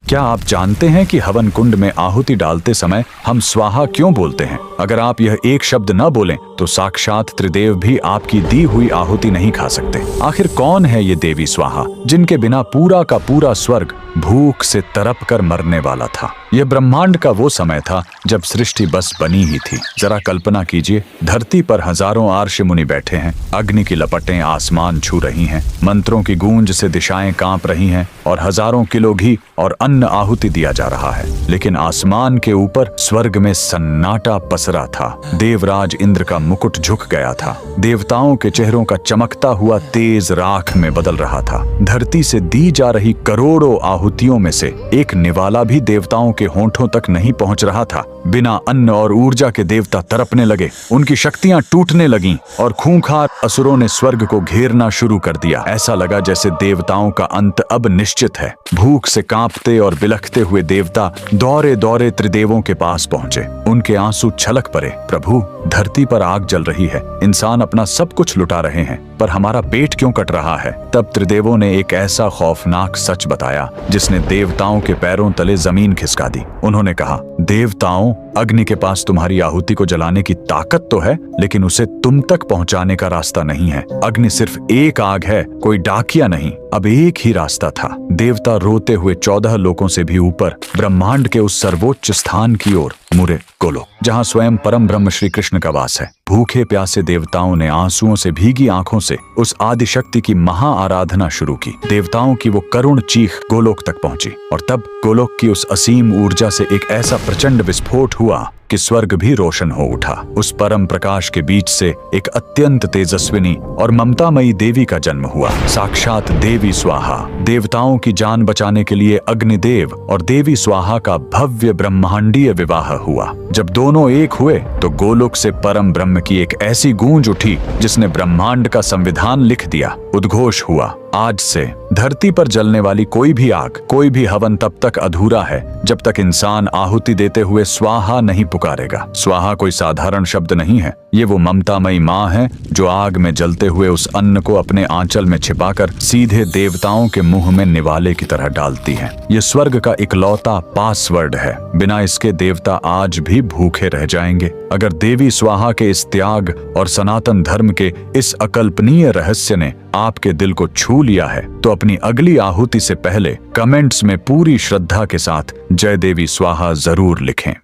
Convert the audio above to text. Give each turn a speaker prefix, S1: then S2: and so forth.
S1: क्या आप जानते हैं कि हवन कुंड में आहुति डालते समय हम स्वाहा क्यों बोलते हैं? अगर आप यह एक शब्द न बोलें तो साक्षात त्रिदेव भी आपकी दी हुई आहुति नहीं खा सकते। आखिर कौन है ये देवी स्वाहा, जिनके बिना पूरा का पूरा स्वर्ग भूख से तड़प कर मरने वाला था? यह ब्रह्मांड का वो समय था जब सृष्टि बस बनी ही थी। जरा कल्पना कीजिए, धरती पर हजारों आर्ष मुनि बैठे हैं, अग्नि की लपटें आसमान छू रही हैं, मंत्रों की गूंज से दिशाएं कांप रही हैं और हजारों किलो घी और अन्न आहुति दिया जा रहा है। लेकिन आसमान के ऊपर स्वर्ग में सन्नाटा पसरा था। देवराज इंद्र का मुकुट झुक गया था। देवताओं के चेहरों का चमकता हुआ तेज राख में बदल रहा था। धरती से दी जा रही करोड़ों आहुतियों में से एक निवाला भी देवताओं के होंठों तक नहीं पहुंच रहा था। बिना अन्न और ऊर्जा के देवता तड़पने लगे, उनकी शक्तियां टूटने लगीं और खूंखार असुरों ने स्वर्ग को घेरना शुरू कर दिया। ऐसा लगा जैसे देवताओं का अंत अब निश्चित है। भूख से कांपते और बिलखते हुए देवता दौड़े दौड़े त्रिदेवों के पास पहुंचे। उनके आंसू छलक पड़े। प्रभु, धरती पर आग जल रही है, इंसान अपना सब कुछ लुटा रहे हैं, पर हमारा पेट क्यों कट रहा है? तब त्रिदेवों ने एक ऐसा खौफनाक सच बताया जिसने देवताओं के पैरों तले जमीन खिसका दी। उन्होंने कहा, देवताओं, अग्नि के पास तुम्हारी आहुति को जलाने की ताकत तो है, लेकिन उसे तुम तक पहुंचाने का रास्ता नहीं है। अग्नि सिर्फ एक आग है, कोई डाकिया नहीं। अब एक ही रास्ता था। देवता रोते हुए 14 लोकों से भी ऊपर ब्रह्मांड के उस सर्वोच्च स्थान की ओर मुड़े, गोलोक, जहां स्वयं परम ब्रह्म श्री कृष्ण का वास है। भूखे प्यासे देवताओं ने आंसुओं से भीगी आंखों से उस आदि शक्ति की महा आराधना शुरू की। देवताओं की वो करुण चीख गोलोक तक पहुंची और तब गोलोक की उस असीम ऊर्जा से एक ऐसा प्रचंड विस्फोट हुआ कि स्वर्ग भी रोशन हो उठा। उस परम प्रकाश के बीच से एक अत्यंत तेजस्विनी और ममतामयी देवी का जन्म हुआ। साक्षात देवी स्वाहा। देवताओं की जान बचाने के लिए अग्निदेव और देवी स्वाहा का भव्य ब्रह्मांडीय विवाह हुआ। जब दोनों एक हुए तो गोलोक से परम ब्रह्म की एक ऐसी गूंज उठी जिसने ब्रह्मांड का संविधान लिख दिया। उद्घोष हुआ, आज से धरती पर जलने वाली कोई भी आग, कोई भी हवन तब तक अधूरा है जब तक इंसान आहुति देते हुए स्वाहा नहीं पुकारेगा। स्वाहा कोई साधारण शब्द नहीं है, ये वो ममतामयी माँ है जो आग में जलते हुए उस अन्न को अपने आंचल में छिपाकर सीधे देवताओं के मुंह में निवाले की तरह डालती है। ये स्वर्ग का इकलौता पासवर्ड है। बिना इसके देवता आज भी भूखे रह जाएंगे। अगर देवी स्वाहा के इस त्याग और सनातन धर्म के इस अकल्पनीय रहस्य ने आपके दिल को छू लिया है तो अपनी अगली आहुति से पहले कमेंट्स में पूरी श्रद्धा के साथ जय देवी स्वाहा जरूर लिखें।